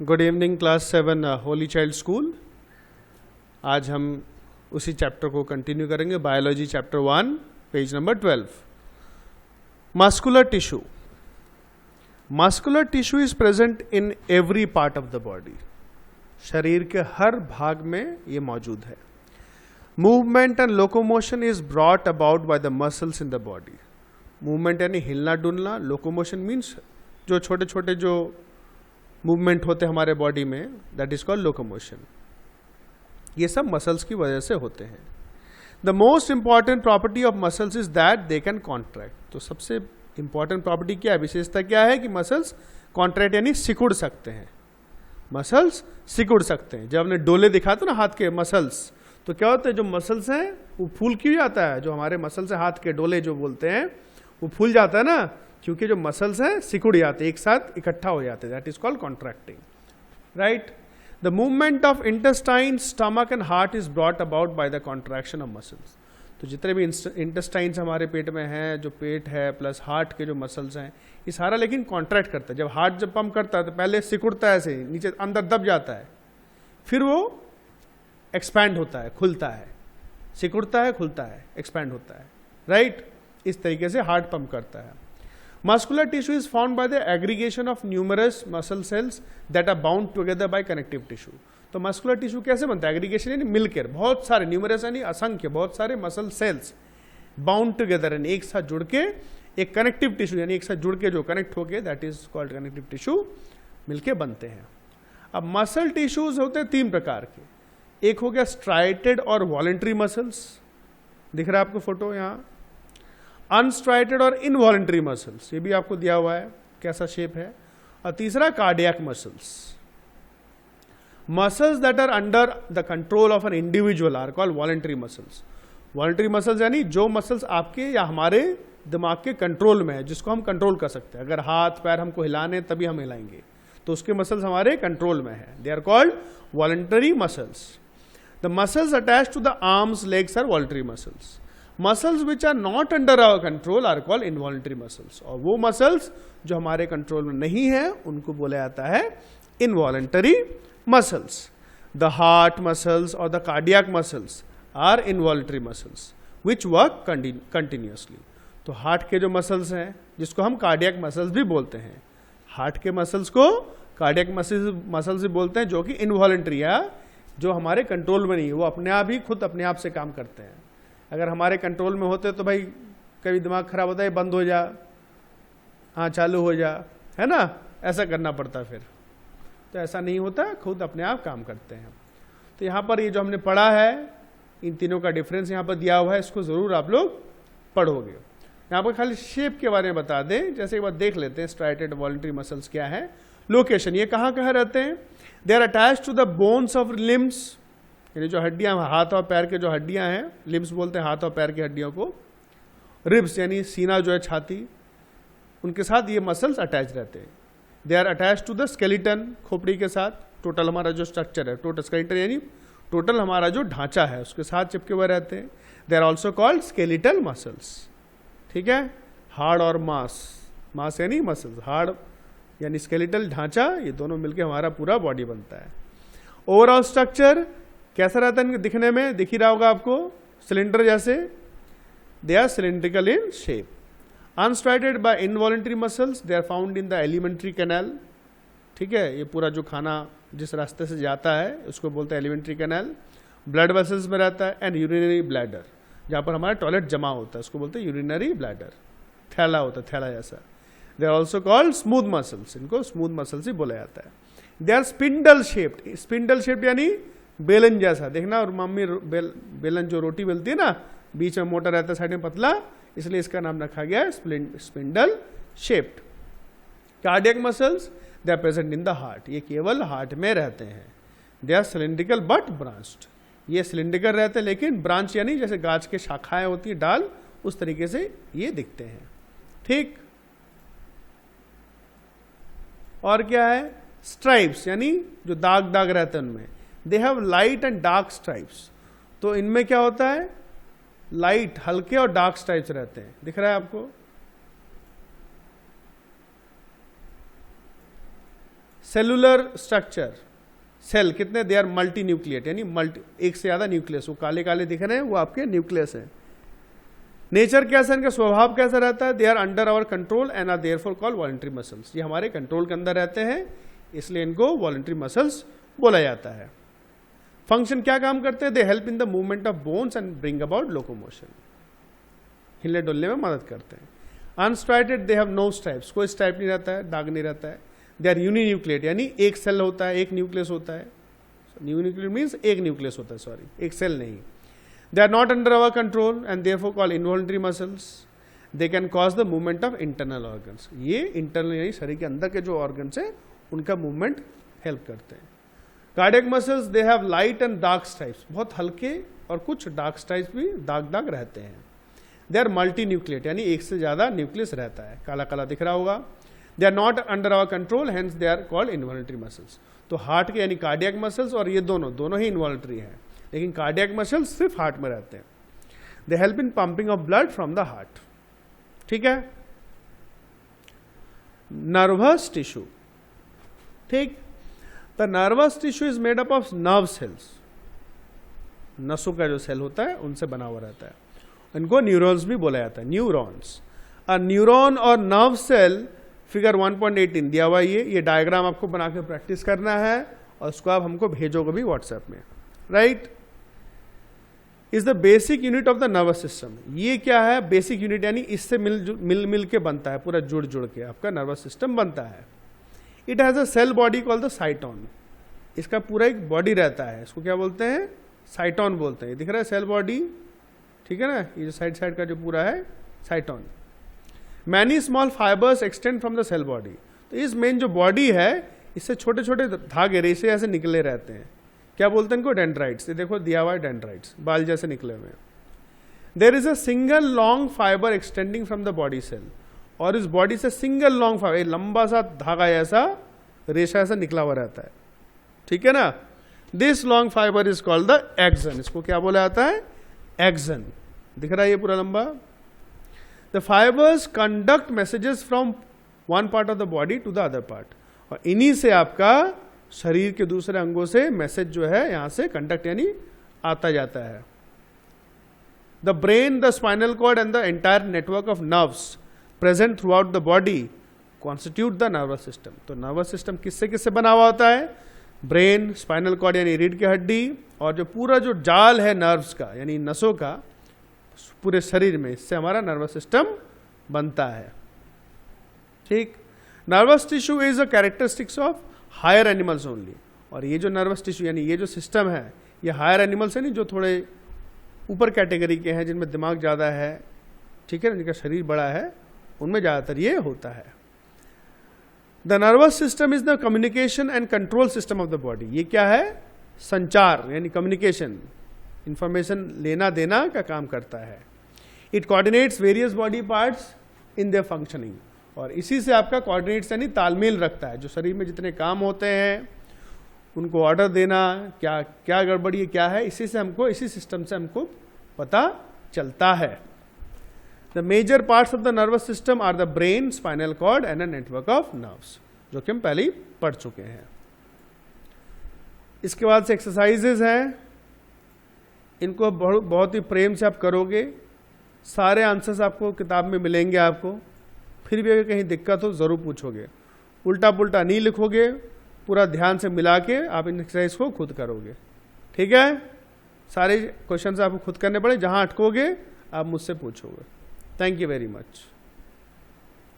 Good evening class 7 Holi child school. आज हम उसी चैप्टर को कंटिन्यू करेंगे, biology chapter 1 page number 12। Muscular tissue. Muscular tissue is present in every part of the body. शरीर के हर भाग में ये मौजूद है। Movement and locomotion is brought about by the muscles in the body. Movement यानी हिलना डुलना, लोकोमोशन मीन्स जो छोटे छोटे जो मूवमेंट होते हैं हमारे बॉडी में, दैट इज कॉल्ड लोकोमोशन। ये सब मसल्स की वजह से होते हैं। The most important property of muscles is that they can contract. तो सबसे इंपॉर्टेंट प्रॉपर्टी क्या है, विशेषता क्या है कि मसल्स कॉन्ट्रैक्ट यानी सिकुड़ सकते हैं। मसल्स सिकुड़ सकते हैं। जब हमने डोले दिखाते ना हाथ के मसल्स, तो क्या होता है, जो मसल्स हैं वो फूल क्यों जाता है, जो हमारे मसल्स हैं हाथ के डोले जो बोलते हैं वो फूल जाता है ना, क्योंकि जो मसल्स हैं सिकुड़ जाते हैं, एक साथ इकट्ठा हो जाते हैं। That is called contracting, right. The movement of intestine, stomach and heart is brought about by the contraction of muscles. तो जितने भी इंटेस्टाइन्स हमारे पेट में हैं, जो पेट है प्लस हार्ट के जो मसल्स हैं, ये सारा लेकिन कॉन्ट्रैक्ट करता है। जब हार्ट जब पंप करता है तो पहले सिकुड़ता है, ऐसे नीचे अंदर दब जाता है, फिर वो एक्सपैंड होता है, खुलता है, सिकुड़ता है, खुलता है, एक्सपैंड होता है, राइट। इस तरीके से हार्ट पंप करता है। Muscular tissue is formed by the aggregation of numerous muscle cells that are bound together by connective tissue. तो मस्कुलर टिश्यू कैसे बनता है, एग्रीगेशन यानी मिलकर, बहुत सारे, न्यूमरस यानी असंख्य, बहुत सारे मसल सेल्स बाउंड टुगेदर यानी एक साथ जुड़ के एक कनेक्टिव टिश्यू यानी एक साथ जुड़ के जो कनेक्ट हो गए, that is called connective tissue, मिलके बनते हैं। अब मसल टिश्यूज होते हैं तीन प्रकार के। एक हो गया स्ट्राइटेड और वॉलेंट्री मसल्स, दिख रहा है आपको फोटो यहाँ। अनस्ट्राइटेड और इनवॉलेंट्री मसल्स, ये भी आपको दिया हुआ है कैसा शेप है। और तीसरा cardiac muscles. Muscles that are under the control of an individual are called voluntary muscles. Voluntary muscles यानी जो मसल्स आपके या हमारे दिमाग के कंट्रोल में है, जिसको हम कंट्रोल कर सकते हैं। अगर हाथ पैर हमको हिलाने तभी हम हिलाएंगे, तो उसके मसल्स हमारे कंट्रोल में है, they are called voluntary muscles. The muscles attach to the arms legs are voluntary muscles. Muscles which are not under our control are called involuntary muscles. और वो मसल्स जो हमारे कंट्रोल में नहीं है उनको बोला जाता है involuntary muscles. The heart muscles और the cardiac muscles are involuntary muscles which work continuously. तो हार्ट के जो मसल्स हैं, जिसको हम कार्डियक मसल्स भी बोलते हैं, हार्ट के मसल्स को कार्डियक मसल्स भी बोलते हैं, जो कि इनवॉलेंटरी है, जो हमारे कंट्रोल में नहीं है, वो अपने आप ही खुद अपने आप से काम करते हैं। अगर हमारे कंट्रोल में होते तो भाई कभी दिमाग खराब होता है, बंद हो जा, हाँ चालू हो जा, है ना, ऐसा करना पड़ता फिर। तो ऐसा नहीं होता, खुद अपने आप काम करते हैं। तो यहाँ पर ये जो हमने पढ़ा है, इन तीनों का डिफरेंस यहाँ पर दिया हुआ है, इसको जरूर आप लोग पढ़ोगे। यहाँ पर खाली शेप के बारे में बता दें, जैसे एक बार देख लेते हैं स्ट्राइटेड वॉलेंटरी मसल्स क्या है। लोकेशन, ये कहाँ कहाँ रहते हैं। They are attached to the bones of limbs, यानी जो हड्डियां, हाथ और पैर के जो हड्डियां हैं, लिम्स बोलते हैं हाथ और पैर की हड्डियों को। रिब्स यानी सीना जो है, छाती, उनके साथ ये मसल्स अटैच रहते हैं। They are attach to the skeleton, खोपड़ी के साथ। टोटल हमारा जो स्ट्रक्चर है, टोटल स्केलेटन यानी टोटल हमारा जो ढांचा है, उसके साथ चिपके हुए रहते हैं। They are also called skeletal muscles, ठीक है। हार्ड और मास, मास यानी मसल्स, हार्ड यानी स्केलेटल ढांचा, ये दोनों मिलकर हमारा पूरा बॉडी बनता है। ओवरऑल स्ट्रक्चर कैसा रहता है दिखने में, दिख ही रहा होगा आपको, सिलेंडर जैसे। They are cylindrical in shape. Unstriated by involuntary muscles, they are found in the alimentary canal, ठीक है। ये पूरा जो खाना जिस रास्ते से जाता है उसको बोलते हैं एलिमेंट्री कैनाल। ब्लड वेसल्स में रहता है। एंड यूरिनरी ब्लैडर, जहाँ पर हमारा टॉयलेट जमा होता है, उसको बोलते हैं यूरिनरी ब्लैडर, थैला होता है, थैला जैसा। They are also called smooth muscles, इनको स्मूथ मसल्स ही बोला जाता है। They are spindle shaped. Spindle shaped यानी बेलन जैसा, देखना, और मम्मी बेलन जो रोटी बेलती है ना, बीच में मोटा रहता है, साइड में पतला, इसलिए इसका नाम रखा गया है spindle shaped. Cardiac muscles, they are present in the heart, ये केवल हार्ट में रहते हैं। They are cylindrical but branched, ये सिलिंड्रिकल रहते हैं लेकिन ब्रांच यानी जैसे गाछ के शाखाएं होती है, डाल, उस तरीके से ये दिखते हैं, ठीक। और क्या है, स्ट्राइप्स यानी जो दाग दाग रहते हैं उनमें। They have light and dark stripes, तो इनमें क्या होता है, लाइट हल्के और डार्क स्ट्राइप्स रहते हैं, दिख रहा है आपको। सेलुलर स्ट्रक्चर, सेल कितने, दे आर मल्टी न्यूक्लिएट, यानी एक से ज्यादा न्यूक्लियस, वो काले काले दिख रहे हैं वो आपके न्यूक्लियस है। नेचर कैसा, इनका स्वभाव कैसा रहता है, they are under our control and are therefore called voluntary muscles, ये हमारे कंट्रोल के अंदर रहते हैं इसलिए इनको वॉलंटरी मसल्स बोला जाता है। फंक्शन क्या काम करते हैं, they help in the movement of bones and bring about locomotion, हिलने डुलने में मदद करते हैं। Unstriated, they have no stripes, कोई स्ट्राइप नहीं रहता है, दाग नहीं रहता है। दे आर यूनिन्यूक्लिएट, यानी एक सेल होता है, एक न्यूक्लियस होता है, यूनिन्यूक्लिएट मीन्स एक न्यूक्लियस होता है, सॉरी एक सेल नहीं। They are not under our control and therefore called involuntary muscles, they can cause the movement of internal organs, ये इंटरनल यानी शरीर के अंदर के जो ऑर्गन्स है उनका मूवमेंट हेल्प करते हैं। Cardiac muscles, they have light and dark stripes, बहुत हल्के और कुछ डार्क स्ट्राइप्स भी दाग दाग रहते हैं। दे आर मल्टी न्यूक्लिएट, यानी एक से ज्यादा न्यूक्लियस रहता है, काला काला दिख रहा होगा। They are not under our control hence they are called involuntary muscles, तो हार्ट के यानी कार्डियक मसल्स और ये दोनों ही इनवॉलंटरी हैं, लेकिन कार्डियक मसल्स सिर्फ हार्ट में रहते हैं। They help in pumping of blood from the heart, ठीक है। नर्वस टिश्यू, ठीक, the nervous tissue is made up of nerve cells, नसों का जो सेल होता है उनसे बना हुआ रहता है, इनको न्यूरॉन्स भी बोला जाता है, न्यूरॉन्स। अ न्यूरॉन और नर्व सेल, फिगर 1.18 दिया हुआ, ये डायग्राम आपको बना के प्रैक्टिस करना है और उसको आप हमको भेजोगे भी व्हाट्सएप में, right. Is the basic unit of the nervous system, ये क्या है, बेसिक यूनिट यानी इससे मिल के बनता है, पूरा जुड़ के आपका नर्वस सिस्टम बनता है। It has a cell body called the cyton, इसका पूरा एक बॉडी रहता है, इसको क्या बोलते हैं, साइटोन बोलते हैं। दिख रहा है सेल बॉडी, ठीक है ना, ये जो साइड का जो पूरा है cyton. Many small fibres extend from the cell body, तो इस मेन जो बॉडी है इससे छोटे छोटे धागे रेशे ऐसे निकले रहते हैं, क्या बोलते हैं इनको, डेंड्राइट्स, ये देखो दिया हुआ है डेंड्राइट्स, बाल जैसे निकले हुए। There is a single long fibre extending from the body cell, और इस बॉडी से सिंगल लॉन्ग फाइबर, लंबा सा धागा ऐसा रेशा ऐसा निकला हुआ रहता है, ठीक है ना। This long fibre is called the action, इसको क्या बोला जाता है, एक्सन। दिख रहा है ये पूरा लंबा। The fibres conduct messages from one part of the body to the other part, और इन्हीं से आपका शरीर के दूसरे अंगों से मैसेज जो है यहां से कंडक्ट यानी आता जाता है। The brain, the spinal cord and the entire network of nerves present throughout the body constitute the nervous system, तो नर्वस सिस्टम किससे किससे बना हुआ होता है, ब्रेन, स्पाइनल कॉर्ड यानी रीढ़ की हड्डी, और जो पूरा जो जाल है नर्व्स का यानी नसों का पूरे शरीर में, इससे हमारा नर्वस सिस्टम बनता है, ठीक। Nervous tissue is a characteristics of higher animals only, और ये जो नर्वस टिश्यू यानी ये जो सिस्टम है ये हायर एनिमल्स है नहीं, जो थोड़े ऊपर कैटेगरी के हैं जिनमें दिमाग ज़्यादा है, ठीक है ना, जिनका शरीर बड़ा है, उनमें ज़्यादातर ये होता है। The nervous system is the communication and control system of the body, ये क्या है, संचार यानी कम्युनिकेशन, इंफॉर्मेशन लेना देना का काम करता है। It coordinates various body parts in their functioning, और इसी से आपका कोऑर्डिनेट्स यानी तालमेल रखता है, जो शरीर में जितने काम होते हैं उनको ऑर्डर देना, क्या क्या गड़बड़ी है क्या है, इसी से हमको, इसी सिस्टम से हमको पता चलता है। The major parts of the nervous system are the brain, spinal cord and a network of nerves, जो कि हम पहले ही पढ़ चुके हैं। इसके बाद से एक्सरसाइजेज हैं, इनको बहुत ही प्रेम से आप करोगे, सारे आंसर्स आपको किताब में मिलेंगे आपको, फिर भी अगर कहीं दिक्कत हो ज़रूर पूछोगे, उल्टा पुल्टा नहीं लिखोगे, पूरा ध्यान से मिला के आप इन एक्सरसाइज को खुद करोगे, ठीक है। सारे क्वेश्चन आपको खुद करने पड़े, जहाँ अटकोगे आप मुझसे पूछोगे। Thank you very much.